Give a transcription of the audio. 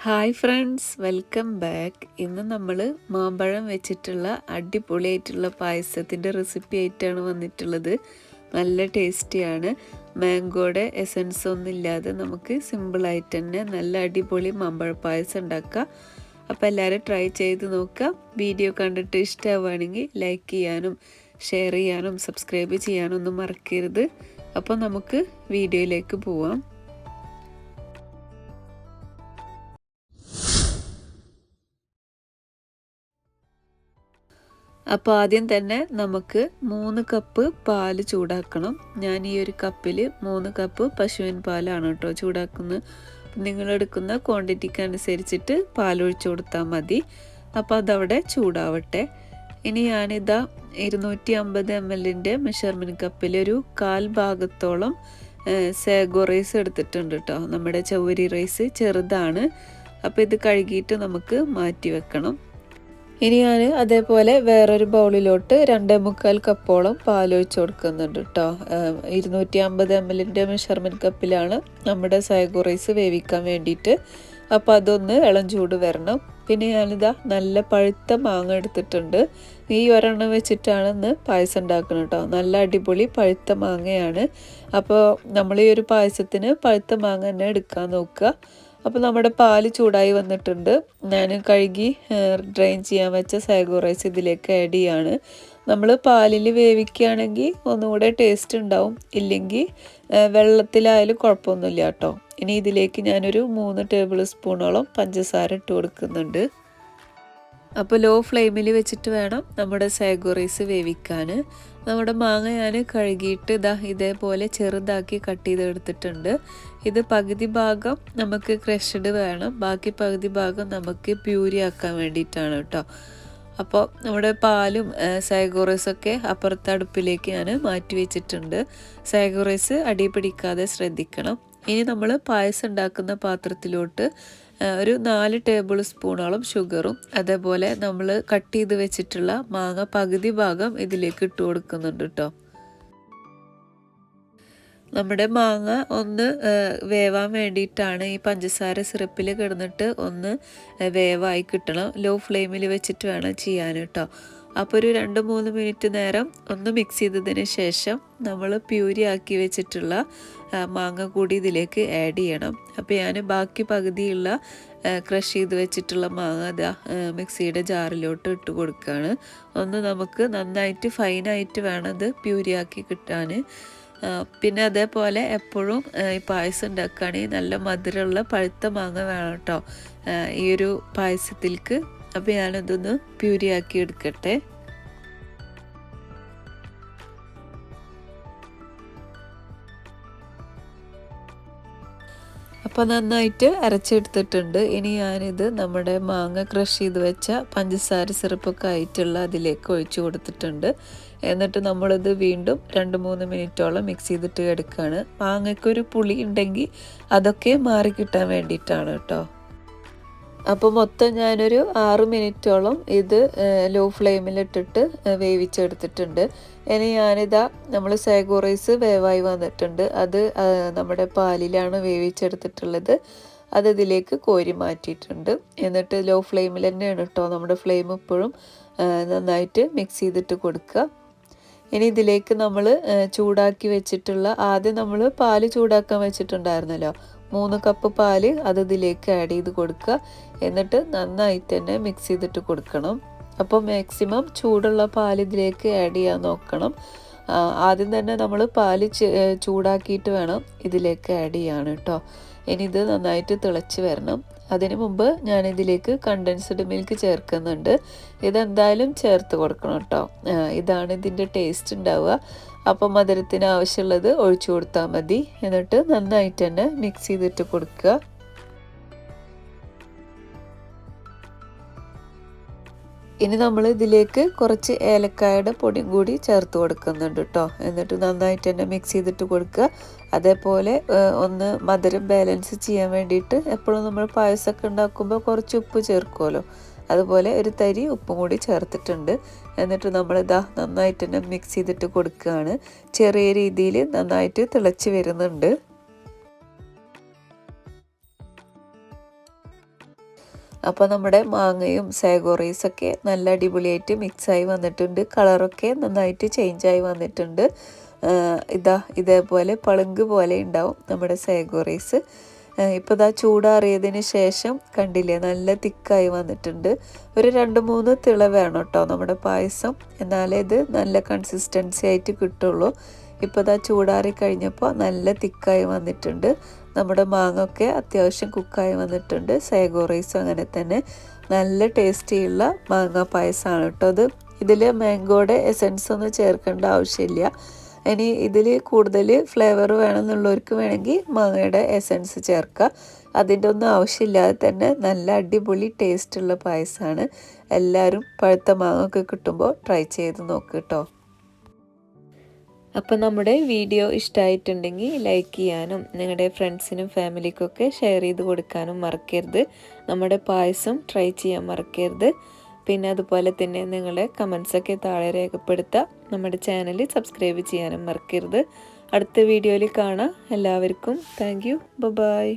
Hi friends, welcome back. ഇന്ന് നമ്മൾ മാമ്പഴം വെച്ചിട്ടുള്ള അടിപൊളിയായിട്ടുള്ള പായസത്തിൻ്റെ റെസിപ്പി ആയിട്ടാണ് വന്നിട്ടുള്ളത്. നല്ല ടേസ്റ്റിയാണ്. മാംഗോയുടെ എസൻസ് ഒന്നും ഇല്ലാതെ നമുക്ക് സിമ്പിളായിട്ട് തന്നെ നല്ല അടിപൊളി മാമ്പഴ പായസം ഉണ്ടാക്കാം. അപ്പോൾ എല്ലാവരും ട്രൈ ചെയ്ത് നോക്കാം. വീഡിയോ കണ്ടിട്ട് ഇഷ്ടമാവുകയാണെങ്കിൽ ലൈക്ക് ചെയ്യാനും ഷെയർ ചെയ്യാനും സബ്സ്ക്രൈബ് ചെയ്യാനും ഒന്നും മറക്കരുത്. അപ്പോൾ നമുക്ക് വീഡിയോയിലേക്ക് പോവാം. അപ്പോൾ ആദ്യം തന്നെ നമുക്ക് 3 കപ്പ് പാല് ചൂടാക്കണം. ഞാൻ ഈ ഒരു കപ്പിൽ 3 കപ്പ് പശുവിൻ പാലാണ് കേട്ടോ ചൂടാക്കുന്നത്. നിങ്ങളെടുക്കുന്ന ക്വാണ്ടിറ്റിക്ക് അനുസരിച്ചിട്ട് പാലൊഴിച്ച് കൊടുത്താൽ മതി. അപ്പോൾ അതവിടെ ചൂടാവട്ടെ. ഇനി ഞാനിതാ 250 ml മെഷർമെൻറ്റ് കപ്പിൽ ഒരു 1/4 ഭാഗത്തോളം സാഗോ റൈസ് എടുത്തിട്ടുണ്ട് കേട്ടോ. നമ്മുടെ ചൗവരി റൈസ് ചെറുതാണ്. അപ്പോൾ ഇത് കഴുകിയിട്ട് നമുക്ക് മാറ്റി വെക്കണം. ഇനി ഞാൻ അതേപോലെ വേറൊരു ബൗളിലോട്ട് 2.25 കപ്പോളം പാലൊഴിച്ച് കൊടുക്കുന്നുണ്ട് കേട്ടോ. 250 ml മെഷർമെൻറ്റ് കപ്പിലാണ് നമ്മുടെ സാഗോ റൈസ് വേവിക്കാൻ വേണ്ടിയിട്ട്. അപ്പോൾ അതൊന്ന് ഇളം ചൂട് വരണം. പിന്നെ ഞാനിതാ നല്ല പഴുത്ത മാങ്ങ എടുത്തിട്ടുണ്ട്. ഈ ഒരെണ്ണം വെച്ചിട്ടാണ് ഇന്ന് പായസം ഉണ്ടാക്കുന്നത് കേട്ടോ. നല്ല അടിപൊളി പഴുത്ത മാങ്ങയാണ്. അപ്പോൾ നമ്മൾ ഈ ഒരു പായസത്തിന് പഴുത്ത മാങ്ങ തന്നെ എടുക്കാൻ നോക്കുക. അപ്പോൾ നമ്മുടെ പാല് ചൂടായി വന്നിട്ടുണ്ട്. ഞാൻ കഴുകി ഡ്രെയിൻ ചെയ്യാൻ വെച്ച സാഗോ റൈസ് ഇതിലേക്ക് ആഡ് ചെയ്യാണ്. നമ്മൾ പാലിൽ വേവിക്കുകയാണെങ്കിൽ ഒന്നുകൂടെ ടേസ്റ്റ് ഉണ്ടാവും, ഇല്ലെങ്കിൽ വെള്ളത്തിലായാലും കുഴപ്പമൊന്നുമില്ല കേട്ടോ. ഇനി ഇതിലേക്ക് ഞാനൊരു 3 ടേബിൾ സ്പൂണോളം പഞ്ചസാര ഇട്ട് കൊടുക്കുന്നുണ്ട്. അപ്പോൾ ലോ ഫ്ലെയിമിൽ വെച്ചിട്ട് വേണം നമ്മുടെ സാഗോ റൈസ് വേവിക്കാൻ. നമ്മുടെ മാങ്ങ ഞാൻ കഴുകിയിട്ട് ഇതേപോലെ ചെറുതാക്കി കട്ട് ചെയ്തെടുത്തിട്ടുണ്ട്. ഇത് പകുതി ഭാഗം നമുക്ക് ക്രഷ്ഡ് വേണം, ബാക്കി പകുതി ഭാഗം നമുക്ക് പ്യൂരി ആക്കാൻ വേണ്ടിയിട്ടാണ് കേട്ടോ. അപ്പോൾ നമ്മുടെ പാലും സാഗോ റൈസൊക്കെ അപ്പുറത്തെ അടുപ്പിലേക്ക് ഞാൻ മാറ്റി വെച്ചിട്ടുണ്ട്. സാഗോ റൈസ് അടി പിടിക്കാതെ ശ്രദ്ധിക്കണം. ഇനി നമ്മൾ പായസം ഉണ്ടാക്കുന്ന പാത്രത്തിലോട്ട് ഒരു 4 ടേബിൾ സ്പൂണോളം ഷുഗറും അതേപോലെ നമ്മൾ കട്ട് ചെയ്ത് വെച്ചിട്ടുള്ള മാങ്ങ പകുതി ഭാഗം ഇതിലേക്ക് ഇട്ട് കൊടുക്കുന്നുണ്ട് കേട്ടോ. നമ്മുടെ മാങ്ങ ഒന്ന് വേവാൻ വേണ്ടിയിട്ടാണ് ഈ പഞ്ചസാര സിറപ്പിൽ കിടന്നിട്ട് ഒന്ന് വേവായി കിട്ടണം. ലോ ഫ്ലെയിമിൽ വെച്ചിട്ട് വേണം ചെയ്യാൻ കേട്ടോ. അപ്പോൾ ഒരു 2-3 മിനിറ്റ് നേരം ഒന്ന് മിക്സ് ചെയ്തതിന് ശേഷം നമ്മൾ പ്യൂരി ആക്കി വെച്ചിട്ടുള്ള മാങ്ങ കൂടി ഇതിലേക്ക് ആഡ് ചെയ്യണം. അപ്പോൾ ഞാൻ ബാക്കി പകുതിയുള്ള ക്രഷ് ചെയ്ത് വെച്ചിട്ടുള്ള മാങ്ങ മിക്സിയുടെ ജാറിലോട്ട് ഇട്ട് കൊടുക്കുകയാണ്. ഒന്ന് നമുക്ക് നന്നായിട്ട് ഫൈനായിട്ട് വേണം ഇത് പ്യൂരി ആക്കി കിട്ടാൻ. പിന്നെ അതേപോലെ എപ്പോഴും ഈ പായസം ഉണ്ടാക്കുകയാണെങ്കിൽ നല്ല മധുരമുള്ള പഴുത്ത മാങ്ങ വേണം കേട്ടോ ഈ ഒരു പായസത്തിലേക്ക്. അപ്പോൾ ഞാനതൊന്ന് പ്യൂരിയാക്കി എടുക്കട്ടെ. അപ്പോൾ നന്നായിട്ട് അരച്ചെടുത്തിട്ടുണ്ട്. ഇനി ഞാനിത് നമ്മുടെ മാങ്ങ ക്രഷ് ചെയ്ത് വെച്ച പഞ്ചസാര സിറപ്പൊക്കെ ആയിട്ടുള്ള അതിലേക്ക് ഒഴിച്ചു കൊടുത്തിട്ടുണ്ട്. എന്നിട്ട് നമ്മളിത് വീണ്ടും 2-3 മിനിറ്റോളം മിക്സ് ചെയ്തിട്ട് എടുക്കുകയാണ്. മാങ്ങയ്ക്കൊരു പുളി ഉണ്ടെങ്കിൽ അതൊക്കെ മാറിക്കിട്ടാൻ വേണ്ടിയിട്ടാണ് കേട്ടോ. അപ്പോൾ മൊത്തം ഞാനൊരു 6 മിനിറ്റോളം ഇത് ലോ ഫ്ലെയിമിലിട്ടിട്ട് വേവിച്ചെടുത്തിട്ടുണ്ട്. ഇനി ഞാനിതാ നമ്മൾ സാഗോ റൈസ് വേവായി വന്നിട്ടുണ്ട്. അത് നമ്മുടെ പാലിലാണ് വേവിച്ചെടുത്തിട്ടുള്ളത്. അത് ഇതിലേക്ക് കോരി മാറ്റിയിട്ടുണ്ട്. എന്നിട്ട് ലോ ഫ്ലെയിമിൽ തന്നെയാണ് കേട്ടോ നമ്മുടെ ഫ്ലെയിം ഇപ്പോഴും നന്നായിട്ട് മിക്സ് ചെയ്തിട്ട് കൊടുക്കുക. ഇനി ഇതിലേക്ക് നമ്മൾ ചൂടാക്കി വെച്ചിട്ടുള്ള ആദ്യം നമ്മൾ പാല് ചൂടാക്കാൻ വെച്ചിട്ടുണ്ടായിരുന്നല്ലോ, 3 കപ്പ് പാല് അത് ഇതിലേക്ക് ആഡ് ചെയ്ത് കൊടുക്കുക. എന്നിട്ട് നന്നായിട്ട് തന്നെ മിക്സ് ചെയ്തിട്ട് കൊടുക്കണം. അപ്പോൾ മാക്സിമം ചൂടുള്ള പാൽ ഇതിലേക്ക് ആഡ് ചെയ്യാൻ നോക്കണം. ആദ്യം തന്നെ നമ്മൾ പാല് ചൂടാക്കിയിട്ട് വേണം ഇതിലേക്ക് ആഡ് ചെയ്യാൻ കേട്ടോ. ഇനി ഇത് നന്നായിട്ട് തിളച്ച് വരണം. അതിനു മുമ്പ് ഞാനിതിലേക്ക് കണ്ടൻസ്ഡ് മിൽക്ക് ചേർക്കുന്നുണ്ട്. ഇതെന്തായാലും ചേർത്ത് കൊടുക്കണം കേട്ടോ. ഇതാണ് ഇതിൻ്റെ ടേസ്റ്റ് ഉണ്ടാവുക. അപ്പം മധുരത്തിന് ആവശ്യമുള്ളത് ഒഴിച്ചു കൊടുത്താൽ മതി. എന്നിട്ട് നന്നായിട്ട് തന്നെ മിക്സ് ചെയ്തിട്ട് കൊടുക്കുക. ഇനി നമ്മൾ ഇതിലേക്ക് കുറച്ച് ഏലക്കായുടെ പൊടിയും കൂടി ചേർത്ത് കൊടുക്കുന്നുണ്ട് കേട്ടോ. എന്നിട്ട് നന്നായിട്ട് തന്നെ മിക്സ് ചെയ്തിട്ട് കൊടുക്കുക. അതേപോലെ ഒന്ന് മധുരം ബാലൻസ് ചെയ്യാൻ വേണ്ടിയിട്ട് എപ്പോഴും നമ്മൾ പായസമൊക്കെ ഉണ്ടാക്കുമ്പോൾ കുറച്ച് ഉപ്പ് ചേർക്കുമല്ലോ, അതുപോലെ ഒരു തരി ഉപ്പും കൂടി ചേർത്തിട്ടുണ്ട്. എന്നിട്ട് നമ്മളിതാ നന്നായിട്ട് തന്നെ മിക്സ് ചെയ്തിട്ട് കൊടുക്കുകയാണ്. ചെറിയ രീതിയിൽ നന്നായിട്ട് തിളച്ച് വരുന്നുണ്ട്. അപ്പോൾ നമ്മുടെ മാങ്ങയും സാഗോ റൈസൊക്കെ നല്ല അടിപൊളിയായിട്ട് മിക്സായി വന്നിട്ടുണ്ട്. കളറൊക്കെ നന്നായിട്ട് ചേഞ്ചായി വന്നിട്ടുണ്ട്. ഇതേപോലെ പളുങ്ക് പോലെ ഉണ്ടാവും നമ്മുടെ സാഗോ റൈസ്. ഇപ്പോൾ ഇതാ ചൂടാറിയതിന് ശേഷം കണ്ടില്ലേ നല്ല തിക്കായി വന്നിട്ടുണ്ട്. ഒരു 2-3 തിള വേണം കേട്ടോ നമ്മുടെ പായസം, എന്നാലേ ഇത് നല്ല കൺസിസ്റ്റൻസി ആയിട്ട് കിട്ടുള്ളൂ. ഇപ്പോൾ ഇതാ ചൂടാറി കഴിഞ്ഞപ്പോൾ നല്ല തിക്കായി വന്നിട്ടുണ്ട്. നമ്മുടെ മാങ്ങ ഒക്കെ അത്യാവശ്യം കുക്കായി വന്നിട്ടുണ്ട്. സാഗോ റൈസും അങ്ങനെ തന്നെ നല്ല ടേസ്റ്റിയുള്ള മാങ്ങ പായസമാണ് കേട്ടോ ഇത്. ഇതിൽ മാംഗോയുടെ എസൻസ് ഒന്നും ചേർക്കേണ്ട ആവശ്യമില്ല. ഇനി ഇതിൽ കൂടുതൽ ഫ്ലേവർ വേണമെന്നുള്ളവർക്ക് വേണമെങ്കിൽ മാങ്ങയുടെ എസൻസ് ചേർക്കുക. അതിൻ്റെ ഒന്നും ആവശ്യമില്ലാതെ തന്നെ നല്ല അടിപൊളി ടേസ്റ്റുള്ള പായസമാണ്. എല്ലാവരും പഴുത്ത മാങ്ങ ഒക്കെ കിട്ടുമ്പോൾ ട്രൈ ചെയ്ത് നോക്ക് കേട്ടോ. അപ്പോൾ നമ്മുടെ വീഡിയോ ഇഷ്ടമായിട്ടുണ്ടെങ്കിൽ ലൈക്ക് ചെയ്യാനും നിങ്ങളുടെ ഫ്രണ്ട്സിനും ഫാമിലിക്കൊക്കെ ഷെയർ ചെയ്ത് കൊടുക്കാനും മറക്കരുത്. നമ്മുടെ പായസം ട്രൈ ചെയ്യാൻ മറക്കരുത്. പിന്നെ അതുപോലെ തന്നെ നിങ്ങളുടെ കമൻസൊക്കെ താഴെ രേഖപ്പെടുത്തുക. നമ്മുടെ ചാനൽ സബ്സ്ക്രൈബ് ചെയ്യാനും മറക്കരുത്. അടുത്ത വീഡിയോയിൽ കാണാം. എല്ലാവർക്കും താങ്ക് യു. ബൈ.